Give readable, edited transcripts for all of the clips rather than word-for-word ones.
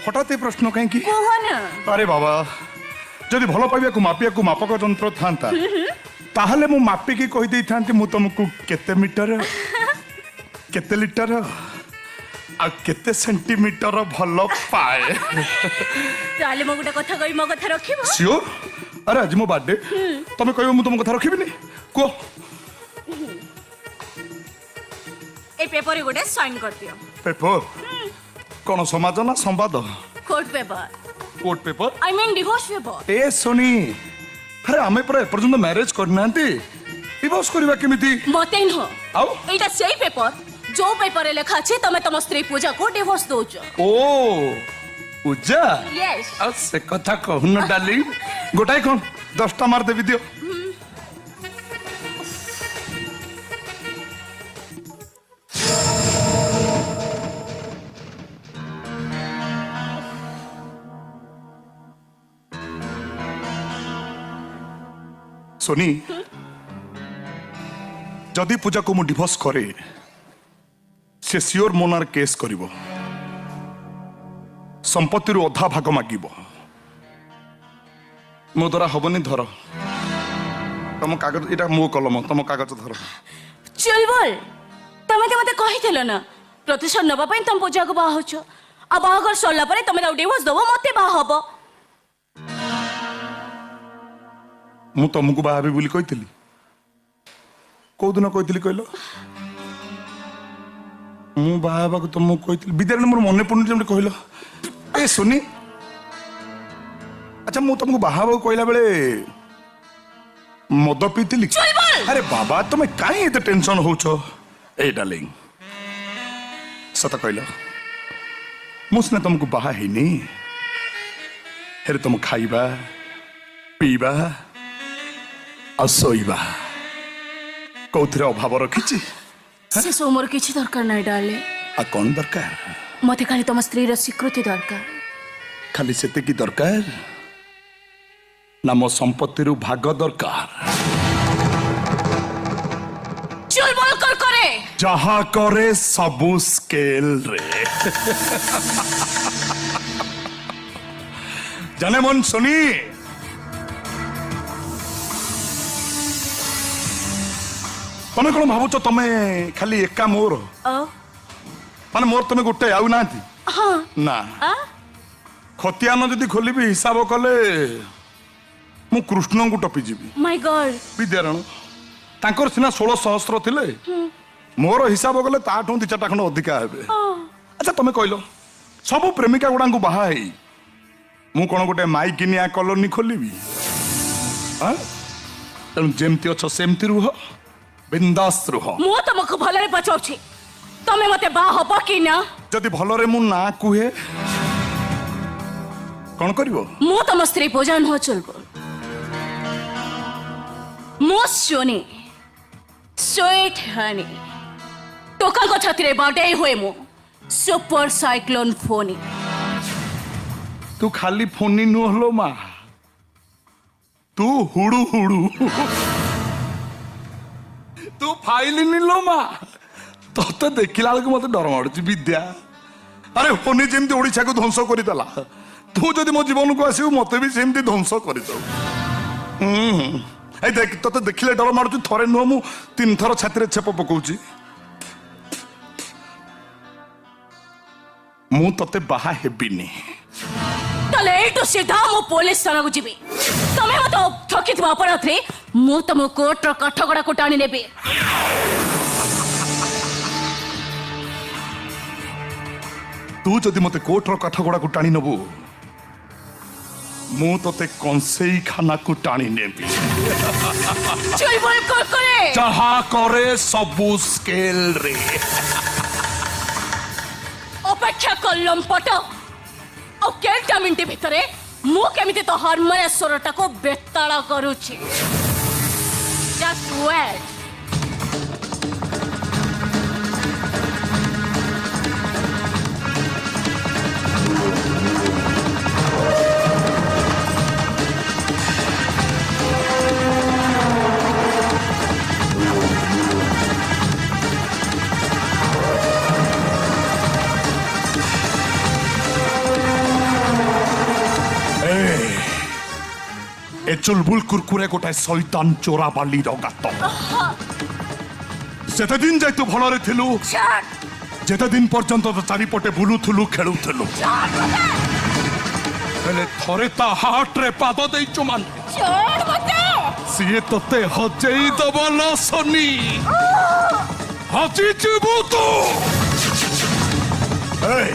हठात ये प्रश्न कहीं कोहना अरे बाबा जदि भल पाइबा को मापिया को मापक यंत्र था ताहले मु मापिकी कहि देई थांती मु तुमको केते मीटर केते लिटर आ केते सेंटीमीटर भल पाए ताले मो गुटा कथा कहि मो कथा रखिबो श्योर अरे आज मो बर्थडे तमे कहबो मु तुम कथा रखिबिनी को ए पेपर गुटे साइन कर दियो पेपर कौन समाज ना संवाद court paper court paper I mean divorce paper A सुनी अरे आमे पर एपर्यंत मैरिज करनांती डिवोर्स करबा केमिति मते न आउ एटा सेही पेपर जो पेपर रे लिखा अछि तमे तम स्त्री पूजा को डिवोर्स दोछ ओ पूजा यस आ से कथा कहून डाली गोटाई कोन 10टा मार देबी दियो सोनी जदि पूजा को मु डिवोर्स करे से सियोर मोनार केस करिवो संपत्ति अधा भाग मागिब मो द्वारा हबनी धर तम कागज इटा मो कलम तम कागज धर चलबल तमे ते मते कहिथिल ना प्रतिशोध नबा पई तम पूजा को बाह होछ आ बाहगर सरला परे तमे डिवोर्स दबो मते बाह हबो मु तुमको बाहाबी बोली कही कौ दिन कही कहल मु बाहा तुमको कही विद्यालय मोर मन पड़ुनी कहल ए सुनी अच्छा मु तुमको बाहा कहला बेले मद पीती अरे बाबा तुम कहीं एत टेंशन होच ए डार्लिंग सत कहल मु सीना तुमको बाहा हैनी हेरे तुम खाइबा पीबा असोइबा कौथिरे अभाव रखिछि से सो मोर किछि दरकार नै डाले आ कौन दरकार मते खाली तम स्त्री र स्वीकृति दरकार खाली सेते की दरकार ना मो संपत्ति रु भाग दरकार चल बोल कर करे जहा करे सबु स्केल रे जाने मन सुनी तमे कौन भावुच तमे खाली एका मोर माने मोर तमे गोटे आउ ना हाँ ना खतियान जदि खोलिबी हिसाब कले मु कृष्ण को टपी जीवी माय गॉड विद्यारण तांकर सिना 16 सहस्र थिले मोर हिसाब कले ताठू 2-4टा खंड अधिका हेबे अच्छा तमे कहलो सब प्रेमिका गुडा को बाहा है मु कोन गोटे माइकिनिया कॉलोनी खोलिबी हां तम जेमती अछ सेमती रुह बिंदास रुह मो तमको भलरे पचाउछि तमे मते बा हबो कि ना जदि भलरे मु ना कुहे कौन करिवो मो तम स्त्री पूजन हो चलबो मो सोनी स्वीट हनी टोका को छतरे बाडे हुए मो सुपर साइक्लोन फोनी तू खाली फोनी नु हलो मा तू हुडू हुडू तू फाइल निलो मा तो देखिला बेलू मत डर माड़ुची विद्या अरे फोनी जेमती ओडिशा को ध्वंस कर देला तू जदि मो जीवन को आसू मत भी सेमती ध्वंस कर देख तो देखिले डर माड़ुची थरे नुह मु 3 थर छाती छेप पकाउची मु तते बाहा हेबिनी तले एटू सीधा मो पुलिस थाना को जीबी तमे मत ठकिथबा अपराध रे मो तम कोर्ट र कठगड़ा को टाणी नेबे तू जदि मते कोर्ट र कठगड़ा को टाणी नबू मु तते कंसेई खाना को टाणी नेबी चल बोल कर करे जहा करे सबु स्केल रे अपेक्षा कलम पट ओ केटा मिनट भितरे मु केमिति तो हार्मोनेश्वरटा को बेताला करूछि जस्ट वेट ଏ ଚୁଲବୁଲ କୁରକୁରେ ଗୋଟାଏ ଶୈତାନ ଚୋରା ବାଲିର ଗାତ ସେତେ ଦିନ ଯାଇ ତୁ ଭଲରେ ଥିଲୁ ଛାଡ ଯେତେ ଦିନ ପର୍ଯ୍ୟନ୍ତ ତ ଚାରିପଟେ ବୁଲୁଥିଲୁ ଖେଳୁଥିଲୁ ହେଲେ ଥରେ ତା ହାର୍ଟରେ ପାଦ ଦେଇଛୁ ମାନେ ଛାଡ ମତେ ସିଏ ତତେ ହଜେଇ ଦବ ଲସନି ହଜିଯିବୁ ତୁ ଏଇ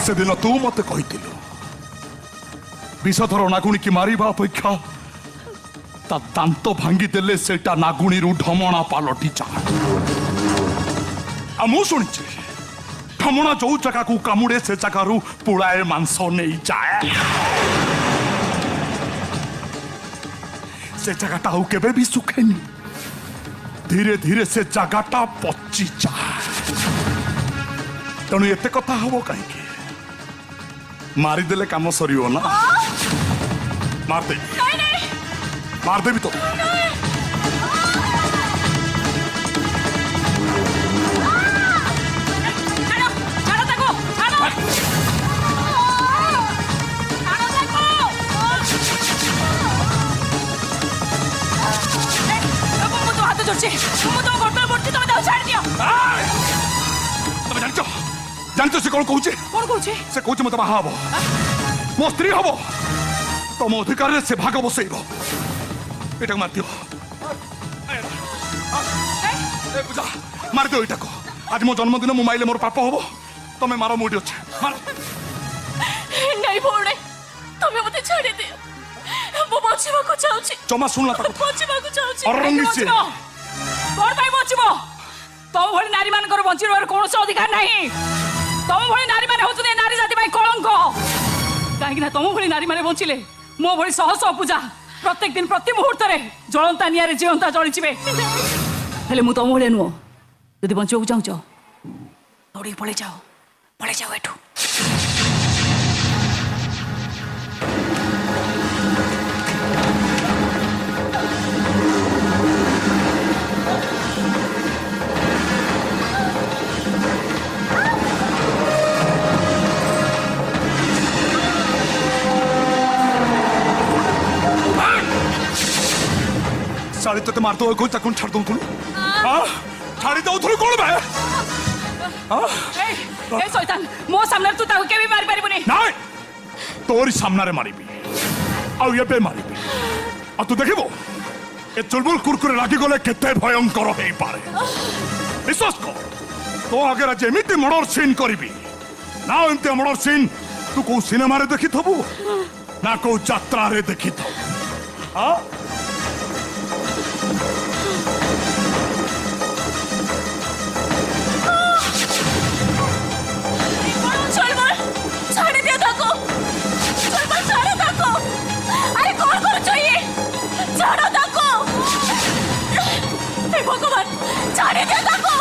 ସେଦିନ ତୁ ମତେ କହିଥିଲୁ ବିଷଧର ନାଗୁଣୀକି ମାରିବା ଅପେକ୍ଷା ତା ଦାନ୍ତ ଭାଙ୍ଗିଦେଲେ ସେଇଟା ନାଗୁଣୀରୁ ଢମଣା ପାଲଟି ଯାଏ ଆଉ ମୁଁ ଶୁଣିଛି ଢମଣା ଯୋଉ ଜାଗାକୁ କାମୁଡେ ସେ ଜାଗାରୁ ପୁଳାଏ ମାଂସ ନେଇଯାଏ ସେ ଜାଗାଟା ଆଉ କେବେ ବି ଶୁଖେନି ଧୀରେ ଧୀରେ ସେ ଜାଗାଟା ପଚିଯାଏ ତେଣୁ ଏତେ କଥା ହବ କାହିଁକି ମାରିଦେଲେ କାମ ସରିବ ନା ମାରିଦେବି ତ ତମେ ଜାଣିଛ ସେ କଣ କହୁଛି ସେ କହୁଛି ମତେ ବାହା ହବ ମୋ ସ୍ତ୍ରୀ ହବ ତମ ଅଧିକାରରେ ସେ ଭାଗ ବସେଇବ ଏଟାକୁ ମାରିଦିଅ ପୂଜା ମାରିଦିଅ ଏଇଟାକୁ ଆଜି ମୋ ଜନ୍ମଦିନ ମୁଁ ମାଇଲେ ମୋର ପାପ ହବ ତମେ ମାର ମୁଁ ଏଠି ଅଛି ନାଇଁ ଭଉଣୀ ତମେ ମତେ ଛାଡ଼ି ଦିଅ ମୁଁ ବଞ୍ଚିବାକୁ ଚାହୁଁଛି ଜମା ଶୁଣିଲା ତାକୁ ବଞ୍ଚିବାକୁ ଚାହୁଁଛି ଅରଙ୍ଗିଛି କଣ ପାଇଁ ବଞ୍ଚିବ ତମ ଭଳି ନାରୀ ମାନଙ୍କର ବଞ୍ଚିବାର କୌଣସି ଅଧିକାର ନାହିଁ ତମ ଭଳି ନାରୀ ମାନେ ହଉଛନ୍ତି ଏ ନାରୀ ଜାତି ପାଇଁ କଳଙ୍କ କାହିଁକି ନା ତମ ଭଳି ନାରୀ ମାନେ ବଞ୍ଚିଲେ ମୋ ଭଳି ଶହ ଶହ ପୂଜା ପ୍ରତ୍ୟେକ ଦିନ ପ୍ରତି ମୁହୂର୍ତ୍ତରେ ଜଳନ୍ତା ନିଆଁରେ ଜିଅନ୍ତା ଜଳିଯିବେ ହେଲେ ମୁଁ ତମ ଭଳିଆ ନୁହଁ ଯଦି ବଞ୍ଚିବାକୁ ଚାହୁଁଛ ଦୌଡ଼ିକି ପଳେଇ ଯାଅ ଏଠୁ साड़ी तो मारते हुए कोई चाकू छाड़ दूं छाड़ी दो कौन बे ए शैतान मो सामने तू ताको केबी मारी परिबनी नहीं तोरी सामना रे मारिबी आ ये पे मारिबी आ तू देखिबो ए चुलबुल कुरकुरे लागी गले केते भयंकर हेई पारे विश्वास कर तो अगर जेमिति मर्डर सीन करिबी ना एमते मर्डर सीन तू को सिनेमा रे देखि थबु ना को यात्रा रे देखि थबु हां भगवान छाड़ी दे ताको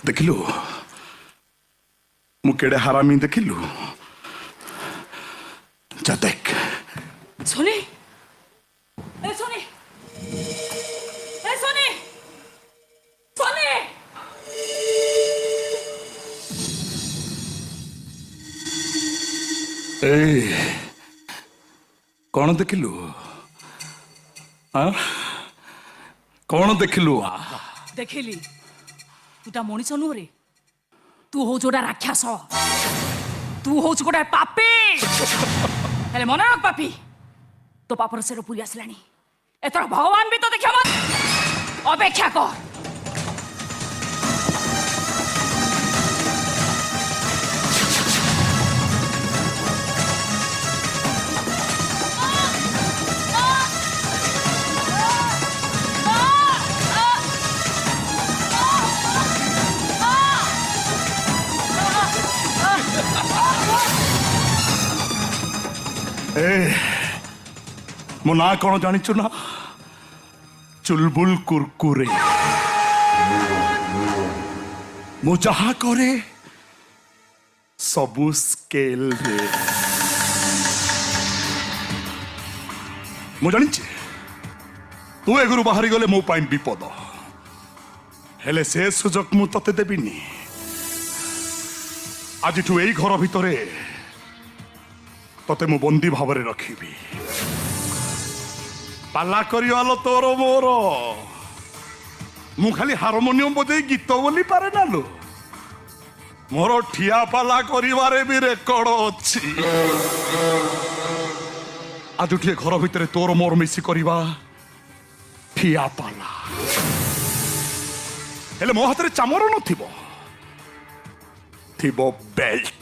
देखिलु मु केड़े हरामी देखिलु जा देख ए कौन देखिलु हाँ कौन देखिलु देखिली तुटा मनीष नुह रे तू हूँ गोटा राक्षस तू हूँ गोटा पापी हेले मन रख पापी तो पापर से पूरी आसलानी एथर भगवान भी तो देखा मत अपेक्षा कर ए मो ना कौन जानिचु ना चुलबुल कुरकुरे मु जहा करे सबु स्केल रे मु जानिचे तू एगुरु बाहरी गले मो पाइन विपद हेले से सुजोग मु तते देबिनी आज ठू एई घर भितरे तते मु बंदी भावरे रखिबी पाला करिवालो तोर मोर मु खाली हारमोनियम बजे गीत बोली पारे ना लो मोर ठिया पाला करिवारे भी रेकर्ड अछि आज उठिए घर भितरे तोर मोर मिसी करिवा ठिया पाला हेले मो हाथ रे चामर नथिबो थिबो बेल्ट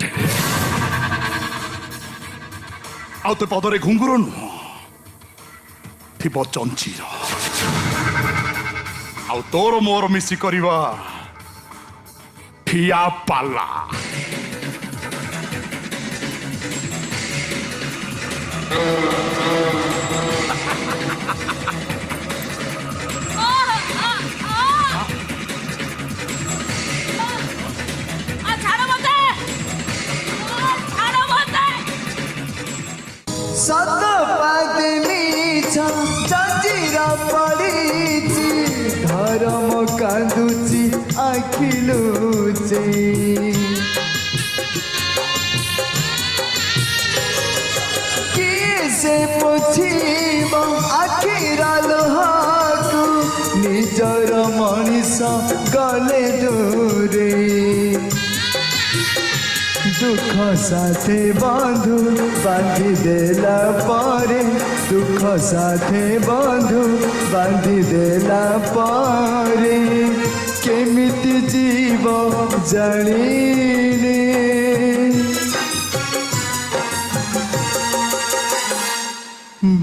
आउ तो पदरे घुंगुर नुह थिबो चंचीर आउ तोर मोर मिसी करिवा ठिया पाला सत पादनी जंजीरा पड़ीची धर्म कांदुची आखिलुची किए से पोछिब आखिरा लोहाकू निजर मनीष गले दूरे दुख साथे बंधु बांधी देला पारे दुख साथे बंधु बांधी देला पारे केमिति जीव जानिने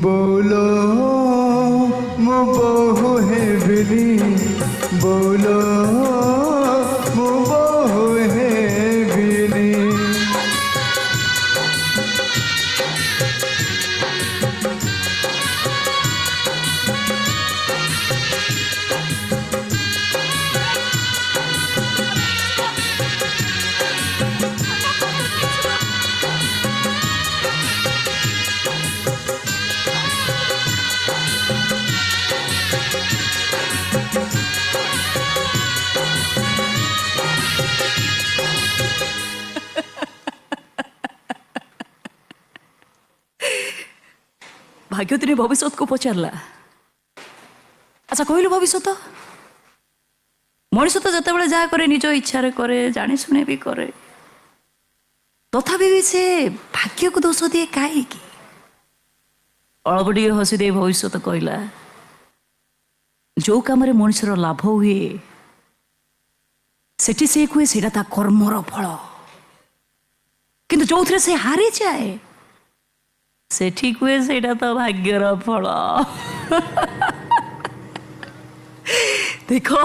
बोलो मो बहु हेबिनी बोलो मो बहु हेबिनी भाग्यवती भविष्य को पचारा अच्छा कहलु भविष्य मनीष तो जिते जहाँ करे निज इच्छा करे जाने शुणे भी करे तथापि भी से भाग्य को दोष दिए कहीं अल्प टे हसी दे भविष्य कहला जो कम मनुष्यर लाभ हुए सेठी से हुए सेटा ता कर्मर फल किंतु जो थे से हारी जाए से ठीक हुए सेटा तो भाग्यर फल देखो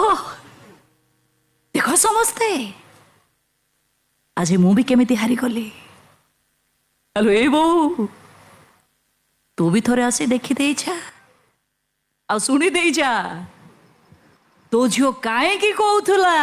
देखो समस्ते आज मु भी केमिति हारी गली हेलो ए बो तू भी थोड़े आसी देखी दे जा आ सुनी दे जा तो झियो काहे की कहउथला